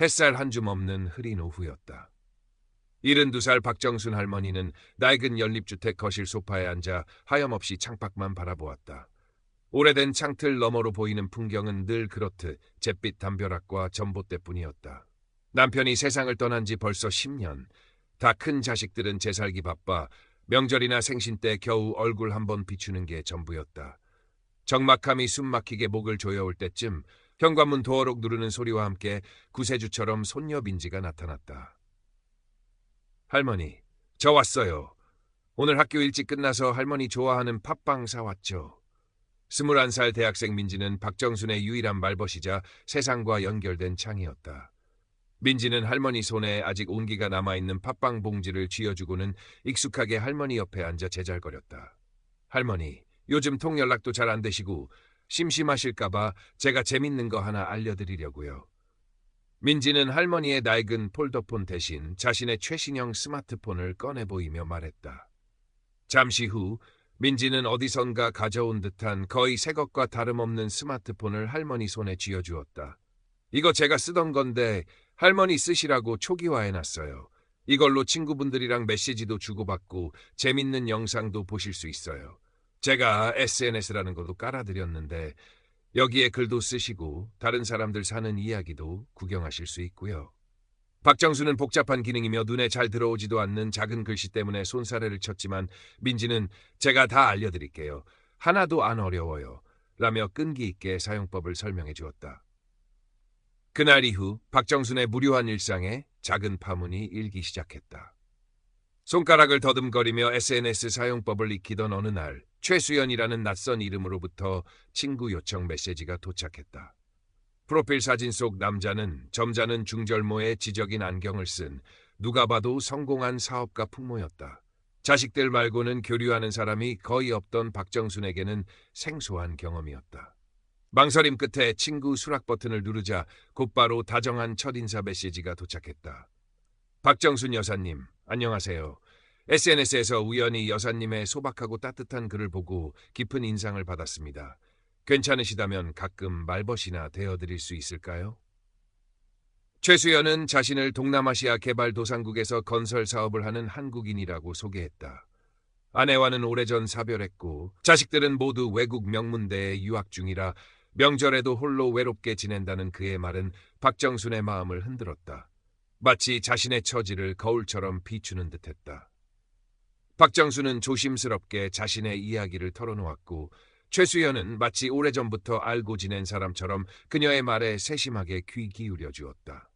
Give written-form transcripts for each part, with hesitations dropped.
햇살 한 줌 없는 흐린 오후였다. 72살 박정순 할머니는 낡은 연립주택 거실 소파에 앉아 하염없이 창밖만 바라보았다. 오래된 창틀 너머로 보이는 풍경은 늘 그렇듯 잿빛 담벼락과 전봇대뿐이었다. 남편이 세상을 떠난 지 벌써 10년. 다 큰 자식들은 재살기 바빠 명절이나 생신 때 겨우 얼굴 한번 비추는 게 전부였다. 적막함이 숨막히게 목을 조여올 때쯤 현관문 도어록 누르는 소리와 함께 구세주처럼 손녀 민지가 나타났다. 할머니, 저 왔어요. 오늘 학교 일찍 끝나서 할머니 좋아하는 팥빵 사왔죠. 21살 대학생 민지는 박정순의 유일한 말벗이자 세상과 연결된 창이었다. 민지는 할머니 손에 아직 온기가 남아있는 팥빵 봉지를 쥐어주고는 익숙하게 할머니 옆에 앉아 제잘거렸다. 할머니, 요즘 통연락도 잘 안 되시고 심심하실까봐 제가 재밌는 거 하나 알려드리려고요. 민지는 할머니의 낡은 폴더폰 대신 자신의 최신형 스마트폰을 꺼내 보이며 말했다. 잠시 후 민지는 어디선가 가져온 듯한 거의 새 것과 다름없는 스마트폰을 할머니 손에 쥐어주었다. 이거 제가 쓰던 건데 할머니 쓰시라고 초기화해놨어요. 이걸로 친구분들이랑 메시지도 주고받고 재밌는 영상도 보실 수 있어요. 제가 SNS라는 것도 깔아드렸는데 여기에 글도 쓰시고 다른 사람들 사는 이야기도 구경하실 수 있고요. 박정수는 복잡한 기능이며 눈에 잘 들어오지도 않는 작은 글씨 때문에 손사래를 쳤지만 민지는 제가 다 알려드릴게요. 하나도 안 어려워요. 라며 끈기 있게 사용법을 설명해 주었다. 그날 이후 박정순의 무료한 일상에 작은 파문이 일기 시작했다. 손가락을 더듬거리며 SNS 사용법을 익히던 어느 날 최수연이라는 낯선 이름으로부터 친구 요청 메시지가 도착했다. 프로필 사진 속 남자는 점잖은 중절모의 지적인 안경을 쓴 누가 봐도 성공한 사업가 풍모였다. 자식들 말고는 교류하는 사람이 거의 없던 박정순에게는 생소한 경험이었다. 망설임 끝에 친구 수락 버튼을 누르자 곧바로 다정한 첫인사 메시지가 도착했다. 박정순 여사님, 안녕하세요. SNS에서 우연히 여사님의 소박하고 따뜻한 글을 보고 깊은 인상을 받았습니다. 괜찮으시다면 가끔 말벗이나 되어드릴 수 있을까요? 최수연은 자신을 동남아시아 개발도상국에서 건설 사업을 하는 한국인이라고 소개했다. 아내와는 오래전 사별했고 자식들은 모두 외국 명문대에 유학 중이라 명절에도 홀로 외롭게 지낸다는 그의 말은 박정순의 마음을 흔들었다. 마치 자신의 처지를 거울처럼 비추는 듯했다. 박정순은 조심스럽게 자신의 이야기를 털어놓았고 최수연은 마치 오래전부터 알고 지낸 사람처럼 그녀의 말에 세심하게 귀 기울여 주었다.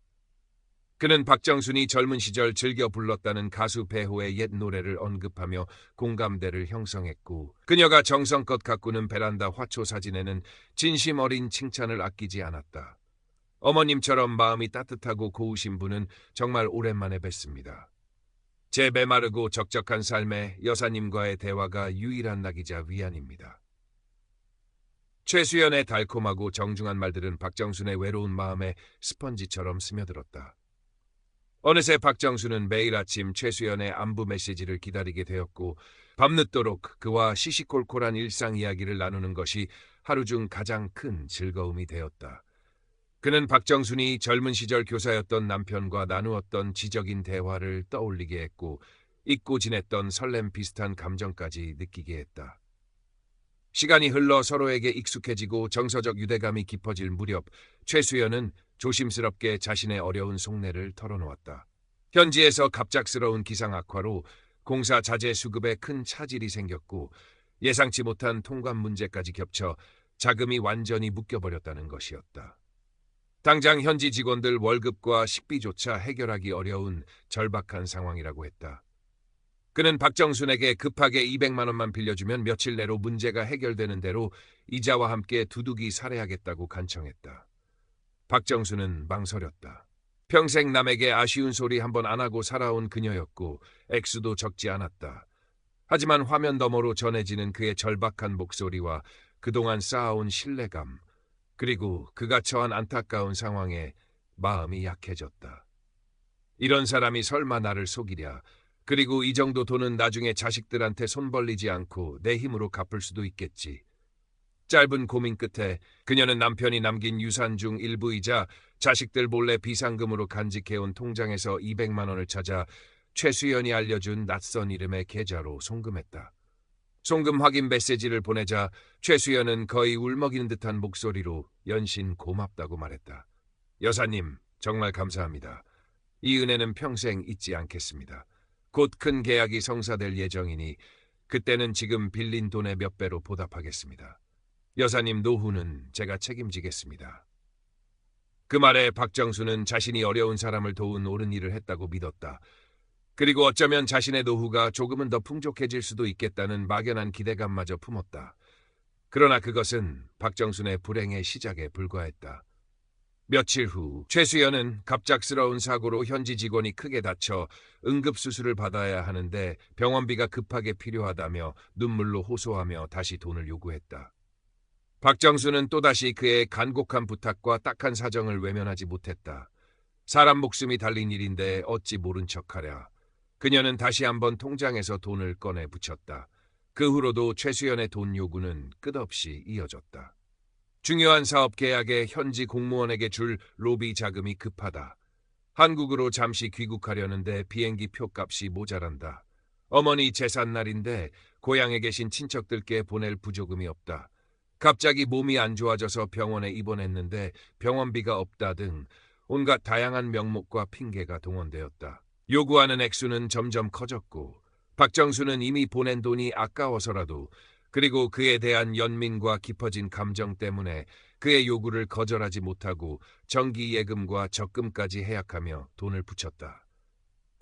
그는 박정순이 젊은 시절 즐겨 불렀다는 가수 배호의 옛 노래를 언급하며 공감대를 형성했고 그녀가 정성껏 가꾸는 베란다 화초 사진에는 진심 어린 칭찬을 아끼지 않았다. 어머님처럼 마음이 따뜻하고 고우신 분은 정말 오랜만에 뵀습니다. 제 메마르고 적적한 삶에 여사님과의 대화가 유일한 낙이자 위안입니다. 최수연의 달콤하고 정중한 말들은 박정순의 외로운 마음에 스펀지처럼 스며들었다. 어느새 박정순은 매일 아침 최수연의 안부 메시지를 기다리게 되었고 밤늦도록 그와 시시콜콜한 일상 이야기를 나누는 것이 하루 중 가장 큰 즐거움이 되었다. 그는 박정순이 젊은 시절 교사였던 남편과 나누었던 지적인 대화를 떠올리게 했고 잊고 지냈던 설렘 비슷한 감정까지 느끼게 했다. 시간이 흘러 서로에게 익숙해지고 정서적 유대감이 깊어질 무렵 최수연은 조심스럽게 자신의 어려운 속내를 털어놓았다. 현지에서 갑작스러운 기상 악화로 공사 자재 수급에 큰 차질이 생겼고 예상치 못한 통관 문제까지 겹쳐 자금이 완전히 묶여버렸다는 것이었다. 당장 현지 직원들 월급과 식비조차 해결하기 어려운 절박한 상황이라고 했다. 그는 박정순에게 급하게 200만 원만 빌려주면 며칠 내로 문제가 해결되는 대로 이자와 함께 두둑이 살해하겠다고 간청했다. 박정순은 망설였다. 평생 남에게 아쉬운 소리 한번 안 하고 살아온 그녀였고 액수도 적지 않았다. 하지만 화면 너머로 전해지는 그의 절박한 목소리와 그동안 쌓아온 신뢰감, 그리고 그가 처한 안타까운 상황에 마음이 약해졌다. 이런 사람이 설마 나를 속이랴. 그리고 이 정도 돈은 나중에 자식들한테 손 벌리지 않고 내 힘으로 갚을 수도 있겠지. 짧은 고민 끝에 그녀는 남편이 남긴 유산 중 일부이자 자식들 몰래 비상금으로 간직해온 통장에서 200만 원을 찾아 최수연이 알려준 낯선 이름의 계좌로 송금했다. 송금 확인 메시지를 보내자 최수연은 거의 울먹이는 듯한 목소리로 연신 고맙다고 말했다. 여사님, 정말 감사합니다. 이 은혜는 평생 잊지 않겠습니다. 곧 큰 계약이 성사될 예정이니 그때는 지금 빌린 돈의 몇 배로 보답하겠습니다. 여사님 노후는 제가 책임지겠습니다. 그 말에 박정수는 자신이 어려운 사람을 도운 옳은 일을 했다고 믿었다. 그리고 어쩌면 자신의 노후가 조금은 더 풍족해질 수도 있겠다는 막연한 기대감마저 품었다. 그러나 그것은 박정순의 불행의 시작에 불과했다. 며칠 후 최수연은 갑작스러운 사고로 현지 직원이 크게 다쳐 응급수술을 받아야 하는데 병원비가 급하게 필요하다며 눈물로 호소하며 다시 돈을 요구했다. 박정수는 또다시 그의 간곡한 부탁과 딱한 사정을 외면하지 못했다. 사람 목숨이 달린 일인데 어찌 모른 척하랴. 그녀는 다시 한번 통장에서 돈을 꺼내 붙였다. 그 후로도 최수연의 돈 요구는 끝없이 이어졌다. 중요한 사업 계약에 현지 공무원에게 줄 로비 자금이 급하다. 한국으로 잠시 귀국하려는데 비행기 표값이 모자란다. 어머니 제삿날인데 고향에 계신 친척들께 보낼 부조금이 없다. 갑자기 몸이 안 좋아져서 병원에 입원했는데 병원비가 없다 등 온갖 다양한 명목과 핑계가 동원되었다. 요구하는 액수는 점점 커졌고 박정수는 이미 보낸 돈이 아까워서라도 그리고 그에 대한 연민과 깊어진 감정 때문에 그의 요구를 거절하지 못하고 정기 예금과 적금까지 해약하며 돈을 붙였다.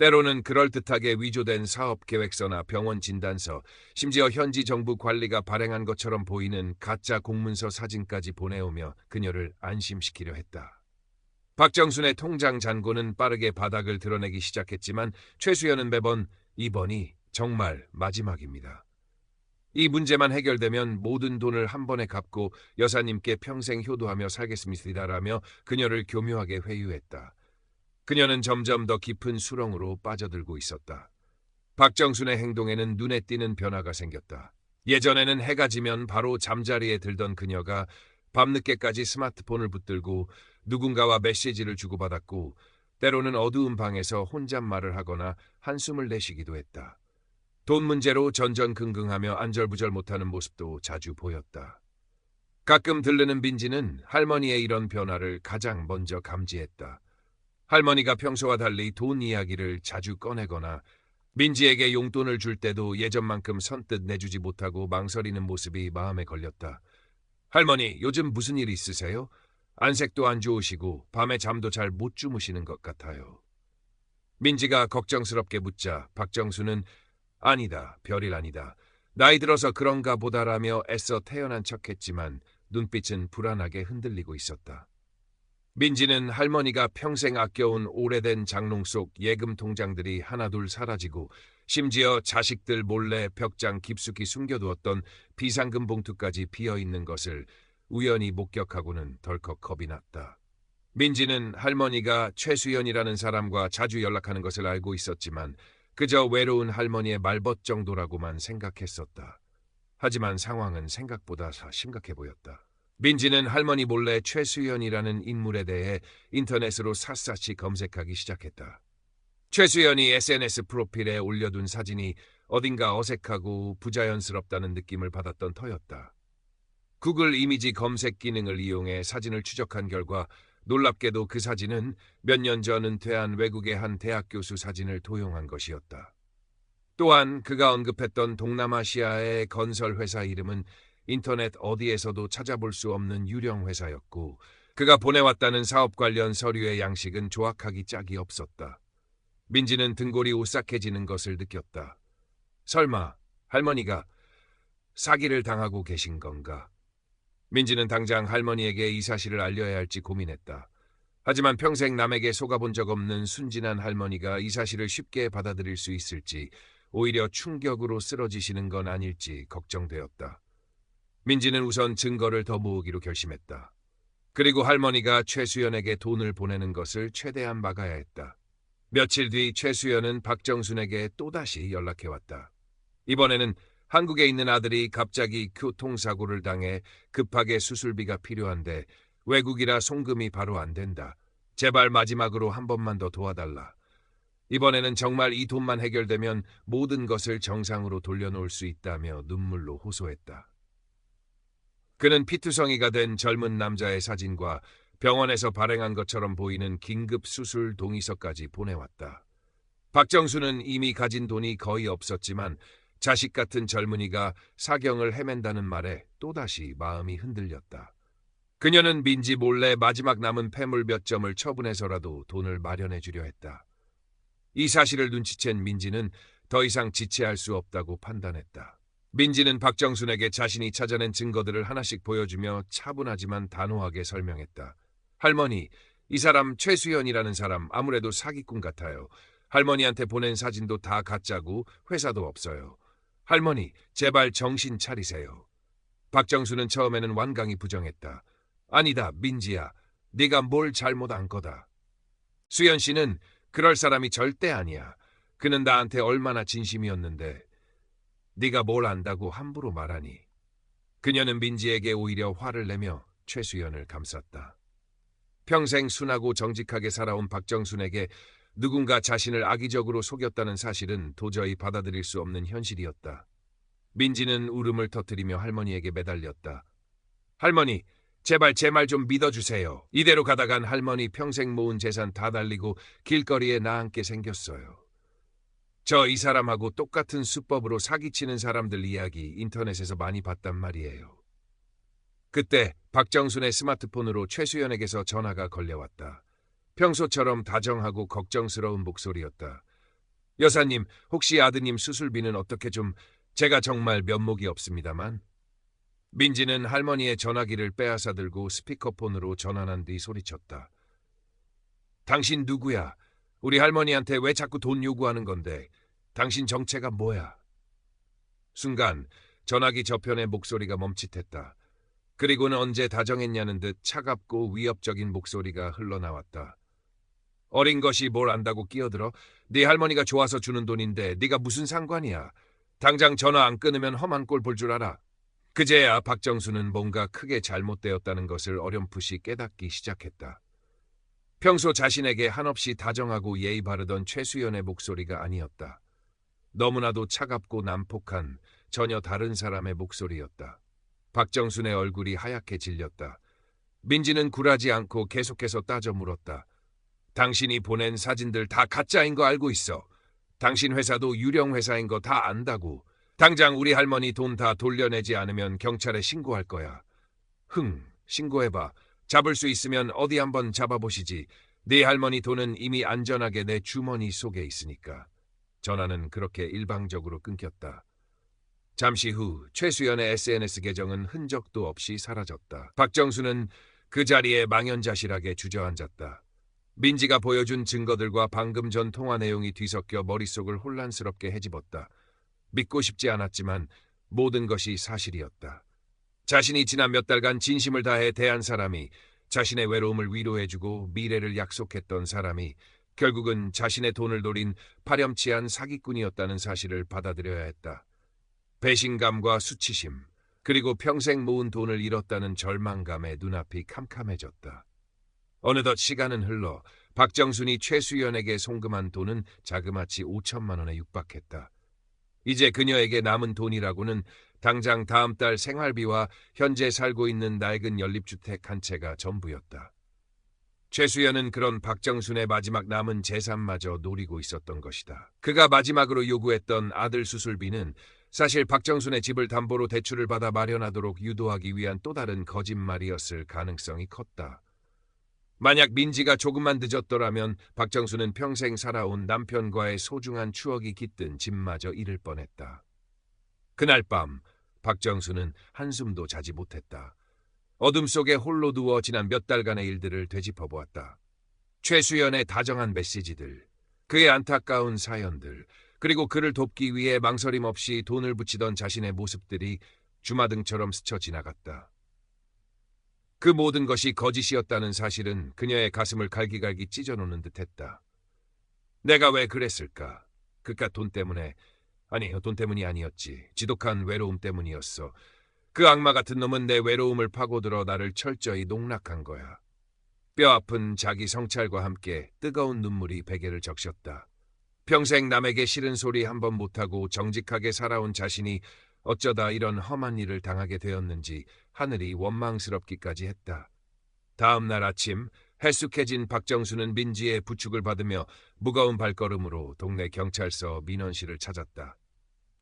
때로는 그럴듯하게 위조된 사업 계획서나 병원 진단서, 심지어 현지 정부 관리가 발행한 것처럼 보이는 가짜 공문서 사진까지 보내오며 그녀를 안심시키려 했다. 박정순의 통장 잔고는 빠르게 바닥을 드러내기 시작했지만 최수연은 매번 이번이 정말 마지막입니다. 이 문제만 해결되면 모든 돈을 한 번에 갚고 여사님께 평생 효도하며 살겠습니다라며 그녀를 교묘하게 회유했다. 그녀는 점점 더 깊은 수렁으로 빠져들고 있었다. 박정순의 행동에는 눈에 띄는 변화가 생겼다. 예전에는 해가 지면 바로 잠자리에 들던 그녀가 밤늦게까지 스마트폰을 붙들고 누군가와 메시지를 주고받았고 때로는 어두운 방에서 혼잣말을 하거나 한숨을 내쉬기도 했다. 돈 문제로 전전긍긍하며 안절부절 못하는 모습도 자주 보였다. 가끔 들르는 민지는 할머니의 이런 변화를 가장 먼저 감지했다. 할머니가 평소와 달리 돈 이야기를 자주 꺼내거나 민지에게 용돈을 줄 때도 예전만큼 선뜻 내주지 못하고 망설이는 모습이 마음에 걸렸다. 할머니, 요즘 무슨 일 있으세요? 안색도 안 좋으시고 밤에 잠도 잘 못 주무시는 것 같아요. 민지가 걱정스럽게 묻자 박정수는 아니다, 별일 아니다. 나이 들어서 그런가 보다라며 애써 태연한 척했지만 눈빛은 불안하게 흔들리고 있었다. 민지는 할머니가 평생 아껴온 오래된 장롱 속 예금 통장들이 하나둘 사라지고 심지어 자식들 몰래 벽장 깊숙이 숨겨두었던 비상금 봉투까지 비어있는 것을 우연히 목격하고는 덜컥 겁이 났다. 민지는 할머니가 최수연이라는 사람과 자주 연락하는 것을 알고 있었지만 그저 외로운 할머니의 말벗 정도라고만 생각했었다. 하지만 상황은 생각보다 심각해 보였다. 민지는 할머니 몰래 최수연이라는 인물에 대해 인터넷으로 샅샅이 검색하기 시작했다. 최수연이 SNS 프로필에 올려둔 사진이 어딘가 어색하고 부자연스럽다는 느낌을 받았던 터였다. 구글 이미지 검색 기능을 이용해 사진을 추적한 결과 놀랍게도 그 사진은 몇 년 전 은퇴한 외국의 한 대학 교수 사진을 도용한 것이었다. 또한 그가 언급했던 동남아시아의 건설 회사 이름은 인터넷 어디에서도 찾아볼 수 없는 유령 회사였고 그가 보내왔다는 사업 관련 서류의 양식은 조악하기 짝이 없었다. 민지는 등골이 오싹해지는 것을 느꼈다. 설마 할머니가 사기를 당하고 계신 건가? 민지는 당장 할머니에게 이 사실을 알려야 할지 고민했다. 하지만 평생 남에게 속아본 적 없는 순진한 할머니가 이 사실을 쉽게 받아들일 수 있을지 오히려 충격으로 쓰러지시는 건 아닐지 걱정되었다. 민지는 우선 증거를 더 모으기로 결심했다. 그리고 할머니가 최수연에게 돈을 보내는 것을 최대한 막아야 했다. 며칠 뒤 최수연은 박정순에게 또다시 연락해왔다. 이번에는 한국에 있는 아들이 갑자기 교통사고를 당해 급하게 수술비가 필요한데 외국이라 송금이 바로 안 된다. 제발 마지막으로 한 번만 더 도와달라. 이번에는 정말 이 돈만 해결되면 모든 것을 정상으로 돌려놓을 수 있다며 눈물로 호소했다. 그는 피투성이가 된 젊은 남자의 사진과 병원에서 발행한 것처럼 보이는 긴급 수술 동의서까지 보내왔다. 박정수는 이미 가진 돈이 거의 없었지만 자식 같은 젊은이가 사경을 헤맨다는 말에 또다시 마음이 흔들렸다. 그녀는 민지 몰래 마지막 남은 폐물 몇 점을 처분해서라도 돈을 마련해 주려 했다. 이 사실을 눈치챈 민지는 더 이상 지체할 수 없다고 판단했다. 민지는 박정순에게 자신이 찾아낸 증거들을 하나씩 보여주며 차분하지만 단호하게 설명했다. 할머니, 이 사람 최수연이라는 사람 아무래도 사기꾼 같아요. 할머니한테 보낸 사진도 다 가짜고 회사도 없어요. 할머니, 제발 정신 차리세요. 박정수는 처음에는 완강히 부정했다. 아니다, 민지야. 네가 뭘 잘못 안 거다. 수연 씨는 그럴 사람이 절대 아니야. 그는 나한테 얼마나 진심이었는데 네가 뭘 안다고 함부로 말하니. 그녀는 민지에게 오히려 화를 내며 최수연을 감쌌다. 평생 순하고 정직하게 살아온 박정순에게 누군가 자신을 악의적으로 속였다는 사실은 도저히 받아들일 수 없는 현실이었다. 민지는 울음을 터뜨리며 할머니에게 매달렸다. 할머니, 제발 제 말 좀 믿어주세요. 이대로 가다간 할머니 평생 모은 재산 다 달리고 길거리에 나앉게 생겼어요. 저 이 사람하고 똑같은 수법으로 사기치는 사람들 이야기 인터넷에서 많이 봤단 말이에요. 그때 박정순의 스마트폰으로 최수연에게서 전화가 걸려왔다. 평소처럼 다정하고 걱정스러운 목소리였다. 여사님, 혹시 아드님 수술비는 어떻게 좀... 제가 정말 면목이 없습니다만. 민지는 할머니의 전화기를 빼앗아 들고 스피커폰으로 전환한 뒤 소리쳤다. 당신 누구야? 우리 할머니한테 왜 자꾸 돈 요구하는 건데? 당신 정체가 뭐야? 순간 전화기 저편의 목소리가 멈칫했다. 그리고는 언제 다정했냐는 듯 차갑고 위협적인 목소리가 흘러나왔다. 어린 것이 뭘 안다고 끼어들어? 네 할머니가 좋아서 주는 돈인데 네가 무슨 상관이야? 당장 전화 안 끊으면 험한 꼴 볼 줄 알아. 그제야 박정수는 뭔가 크게 잘못되었다는 것을 어렴풋이 깨닫기 시작했다. 평소 자신에게 한없이 다정하고 예의 바르던 최수연의 목소리가 아니었다. 너무나도 차갑고 난폭한 전혀 다른 사람의 목소리였다. 박정순의 얼굴이 하얗게 질렸다. 민지는 굴하지 않고 계속해서 따져 물었다. 당신이 보낸 사진들 다 가짜인 거 알고 있어. 당신 회사도 유령 회사인 거 다 안다고. 당장 우리 할머니 돈 다 돌려내지 않으면 경찰에 신고할 거야. 신고해봐. 잡을 수 있으면 어디 한번 잡아보시지. 네 할머니 돈은 이미 안전하게 내 주머니 속에 있으니까. 전화는 그렇게 일방적으로 끊겼다. 잠시 후 최수연의 SNS 계정은 흔적도 없이 사라졌다. 박정수는 그 자리에 망연자실하게 주저앉았다. 민지가 보여준 증거들과 방금 전 통화 내용이 뒤섞여 머릿속을 혼란스럽게 헤집었다. 믿고 싶지 않았지만 모든 것이 사실이었다. 자신이 지난 몇 달간 진심을 다해 대한 사람이, 자신의 외로움을 위로해주고 미래를 약속했던 사람이 결국은 자신의 돈을 노린 파렴치한 사기꾼이었다는 사실을 받아들여야 했다. 배신감과 수치심, 그리고 평생 모은 돈을 잃었다는 절망감에 눈앞이 캄캄해졌다. 어느덧 시간은 흘러 박정순이 최수연에게 송금한 돈은 자그마치 5천만 원에 육박했다. 이제 그녀에게 남은 돈이라고는 당장 다음 달 생활비와 현재 살고 있는 낡은 연립주택 한 채가 전부였다. 최수연은 그런 박정순의 마지막 남은 재산마저 노리고 있었던 것이다. 그가 마지막으로 요구했던 아들 수술비는 사실 박정순의 집을 담보로 대출을 받아 마련하도록 유도하기 위한 또 다른 거짓말이었을 가능성이 컸다. 만약 민지가 조금만 늦었더라면 박정수는 평생 살아온 남편과의 소중한 추억이 깃든 집마저 잃을 뻔했다. 그날 밤 박정수는 한숨도 자지 못했다. 어둠 속에 홀로 누워 지난 몇 달간의 일들을 되짚어보았다. 최수연의 다정한 메시지들, 그의 안타까운 사연들, 그리고 그를 돕기 위해 망설임 없이 돈을 붙이던 자신의 모습들이 주마등처럼 스쳐 지나갔다. 그 모든 것이 거짓이었다는 사실은 그녀의 가슴을 갈기갈기 찢어놓는 듯했다. 내가 왜 그랬을까? 그깟 돈 때문에 아니, 돈 때문이 아니었지. 지독한 외로움 때문이었어. 그 악마 같은 놈은 내 외로움을 파고들어 나를 철저히 농락한 거야. 뼈아픈 자기 성찰과 함께 뜨거운 눈물이 베개를 적셨다. 평생 남에게 싫은 소리 한 번 못하고 정직하게 살아온 자신이 어쩌다 이런 험한 일을 당하게 되었는지 하늘이 원망스럽기까지 했다. 다음 날 아침 해숙해진 박정수는 민지의 부축을 받으며 무거운 발걸음으로 동네 경찰서 민원실을 찾았다.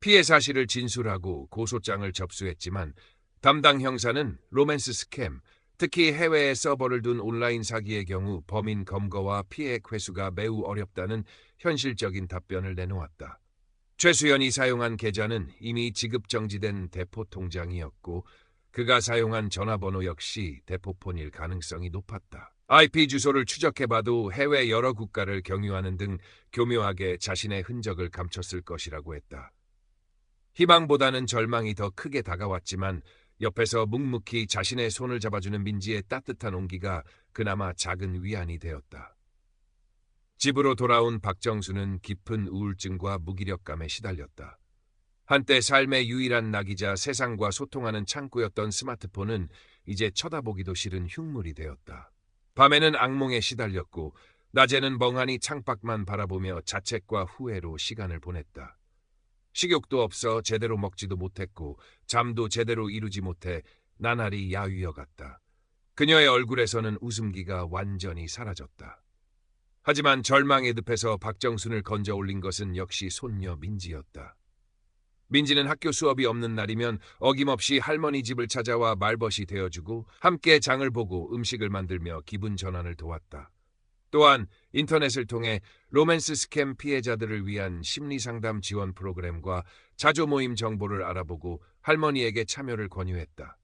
피해 사실을 진술하고 고소장을 접수했지만 담당 형사는 로맨스 스캠, 특히 해외에 서버를 둔 온라인 사기의 경우 범인 검거와 피해 회수가 매우 어렵다는 현실적인 답변을 내놓았다. 최수연이 사용한 계좌는 이미 지급 정지된 대포 통장이었고 그가 사용한 전화번호 역시 대포폰일 가능성이 높았다. IP 주소를 추적해봐도 해외 여러 국가를 경유하는 등 교묘하게 자신의 흔적을 감췄을 것이라고 했다. 희망보다는 절망이 더 크게 다가왔지만 옆에서 묵묵히 자신의 손을 잡아주는 민지의 따뜻한 온기가 그나마 작은 위안이 되었다. 집으로 돌아온 박정수는 깊은 우울증과 무기력감에 시달렸다. 한때 삶의 유일한 낙이자 세상과 소통하는 창구였던 스마트폰은 이제 쳐다보기도 싫은 흉물이 되었다. 밤에는 악몽에 시달렸고 낮에는 멍하니 창밖만 바라보며 자책과 후회로 시간을 보냈다. 식욕도 없어 제대로 먹지도 못했고 잠도 제대로 이루지 못해 나날이 야위어갔다. 그녀의 얼굴에서는 웃음기가 완전히 사라졌다. 하지만 절망의 늪에서 박정순을 건져 올린 것은 역시 손녀 민지였다. 민지는 학교 수업이 없는 날이면 어김없이 할머니 집을 찾아와 말벗이 되어주고 함께 장을 보고 음식을 만들며 기분 전환을 도왔다. 또한 인터넷을 통해 로맨스 스캠 피해자들을 위한 심리상담 지원 프로그램과 자조 모임 정보를 알아보고 할머니에게 참여를 권유했다.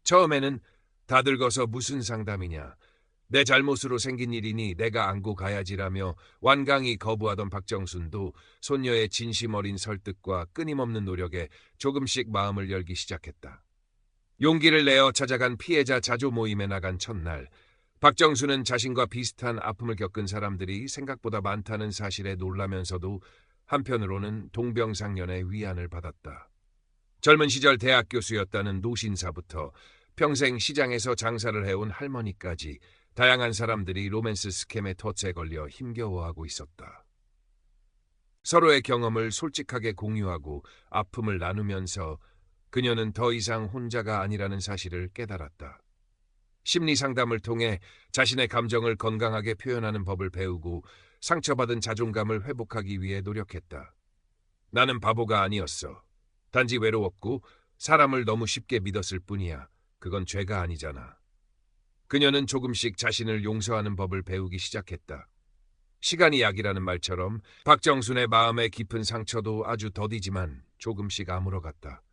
처음에는 다 늙어서 무슨 상담이냐, 내 잘못으로 생긴 일이니 내가 안고 가야지라며 완강히 거부하던 박정순도 손녀의 진심 어린 설득과 끊임없는 노력에 조금씩 마음을 열기 시작했다. 용기를 내어 찾아간 피해자 자조 모임에 나간 첫날, 박정수는 자신과 비슷한 아픔을 겪은 사람들이 생각보다 많다는 사실에 놀라면서도 한편으로는 동병상련의 위안을 받았다. 젊은 시절 대학 교수였다는 노신사부터 평생 시장에서 장사를 해온 할머니까지 다양한 사람들이 로맨스 스캠의 덫에 걸려 힘겨워하고 있었다. 서로의 경험을 솔직하게 공유하고 아픔을 나누면서 그녀는 더 이상 혼자가 아니라는 사실을 깨달았다. 심리 상담을 통해 자신의 감정을 건강하게 표현하는 법을 배우고 상처받은 자존감을 회복하기 위해 노력했다. 나는 바보가 아니었어. 단지 외로웠고 사람을 너무 쉽게 믿었을 뿐이야. 그건 죄가 아니잖아. 그녀는 조금씩 자신을 용서하는 법을 배우기 시작했다. 시간이 약이라는 말처럼 박정순의 마음의 깊은 상처도 아주 더디지만 조금씩 아물어갔다.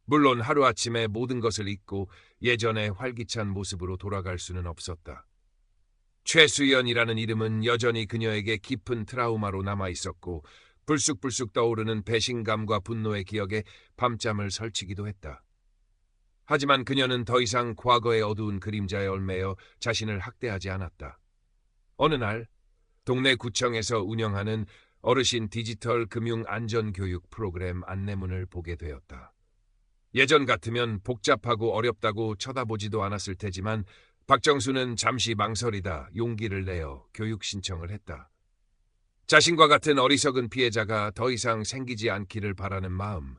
물론 하루아침에 모든 것을 잊고 예전의 활기찬 모습으로 돌아갈 수는 없었다. 최수연이라는 이름은 여전히 그녀에게 깊은 트라우마로 남아있었고 불쑥불쑥 떠오르는 배신감과 분노의 기억에 밤잠을 설치기도 했다. 하지만 그녀는 더 이상 과거의 어두운 그림자에 얽매여 자신을 학대하지 않았다. 어느 날 동네 구청에서 운영하는 어르신 디지털 금융 안전교육 프로그램 안내문을 보게 되었다. 예전 같으면 복잡하고 어렵다고 쳐다보지도 않았을 테지만 박정수는 잠시 망설이다 용기를 내어 교육 신청을 했다. 자신과 같은 어리석은 피해자가 더 이상 생기지 않기를 바라는 마음,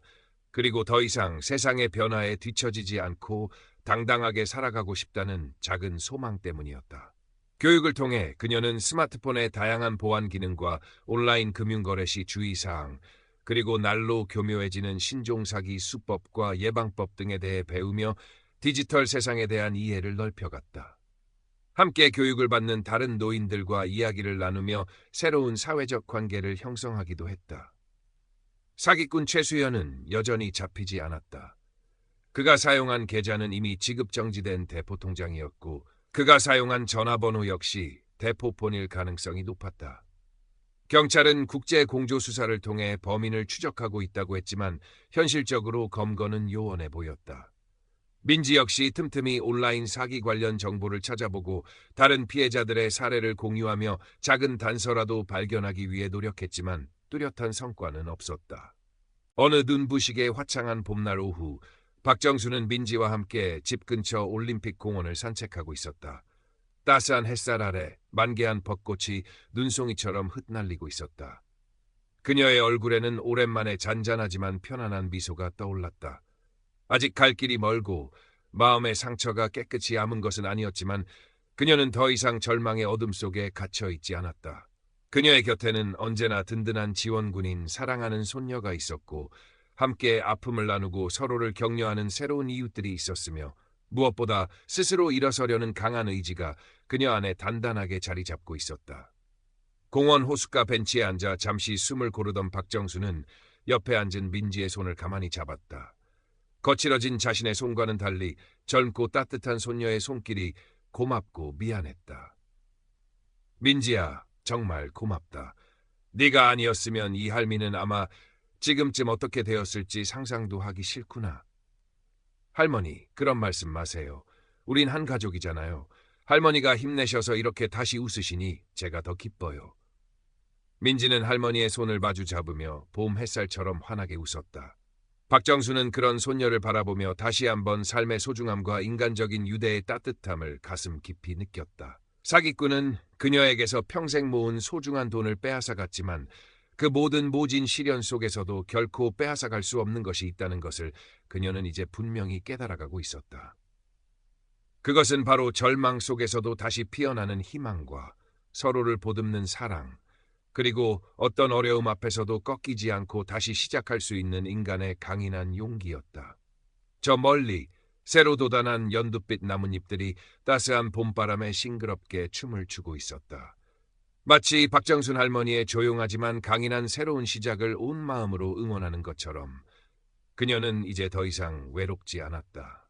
그리고 더 이상 세상의 변화에 뒤처지지 않고 당당하게 살아가고 싶다는 작은 소망 때문이었다. 교육을 통해 그녀는 스마트폰의 다양한 보안 기능과 온라인 금융거래 시 주의사항, 그리고 날로 교묘해지는 신종사기 수법과 예방법 등에 대해 배우며 디지털 세상에 대한 이해를 넓혀갔다. 함께 교육을 받는 다른 노인들과 이야기를 나누며 새로운 사회적 관계를 형성하기도 했다. 사기꾼 최수연은 여전히 잡히지 않았다. 그가 사용한 계좌는 이미 지급 정지된 대포통장이었고 그가 사용한 전화번호 역시 대포폰일 가능성이 높았다. 경찰은 국제 공조 수사를 통해 범인을 추적하고 있다고 했지만 현실적으로 검거는 요원해 보였다. 민지 역시 틈틈이 온라인 사기 관련 정보를 찾아보고 다른 피해자들의 사례를 공유하며 작은 단서라도 발견하기 위해 노력했지만 뚜렷한 성과는 없었다. 어느 눈부시게 화창한 봄날 오후, 박정수는 민지와 함께 집 근처 올림픽 공원을 산책하고 있었다. 따스한 햇살 아래 만개한 벚꽃이 눈송이처럼 흩날리고 있었다. 그녀의 얼굴에는 오랜만에 잔잔하지만 편안한 미소가 떠올랐다. 아직 갈 길이 멀고 마음의 상처가 깨끗이 아문 것은 아니었지만 그녀는 더 이상 절망의 어둠 속에 갇혀 있지 않았다. 그녀의 곁에는 언제나 든든한 지원군인 사랑하는 손녀가 있었고 함께 아픔을 나누고 서로를 격려하는 새로운 이웃들이 있었으며 무엇보다 스스로 일어서려는 강한 의지가 그녀 안에 단단하게 자리 잡고 있었다. 공원 호숫가 벤치에 앉아 잠시 숨을 고르던 박정수는 옆에 앉은 민지의 손을 가만히 잡았다. 거칠어진 자신의 손과는 달리 젊고 따뜻한 손녀의 손길이 고맙고 미안했다. 민지야, 정말 고맙다. 네가 아니었으면 이 할미는 아마 지금쯤 어떻게 되었을지 상상도 하기 싫구나. 할머니, 그런 말씀 마세요. 우린 한 가족이잖아요. 할머니가 힘내셔서 이렇게 다시 웃으시니 제가 더 기뻐요. 민지는 할머니의 손을 마주 잡으며 봄 햇살처럼 환하게 웃었다. 박정수는 그런 손녀를 바라보며 다시 한번 삶의 소중함과 인간적인 유대의 따뜻함을 가슴 깊이 느꼈다. 사기꾼은 그녀에게서 평생 모은 소중한 돈을 빼앗아갔지만 그 모든 모진 시련 속에서도 결코 빼앗아갈 수 없는 것이 있다는 것을 그녀는 이제 분명히 깨달아가고 있었다. 그것은 바로 절망 속에서도 다시 피어나는 희망과 서로를 보듬는 사랑, 그리고 어떤 어려움 앞에서도 꺾이지 않고 다시 시작할 수 있는 인간의 강인한 용기였다. 저 멀리 새로 돋아난 연두빛 나뭇잎들이 따스한 봄바람에 싱그럽게 춤을 추고 있었다. 마치 박정순 할머니의 조용하지만 강인한 새로운 시작을 온 마음으로 응원하는 것처럼 그녀는 이제 더 이상 외롭지 않았다.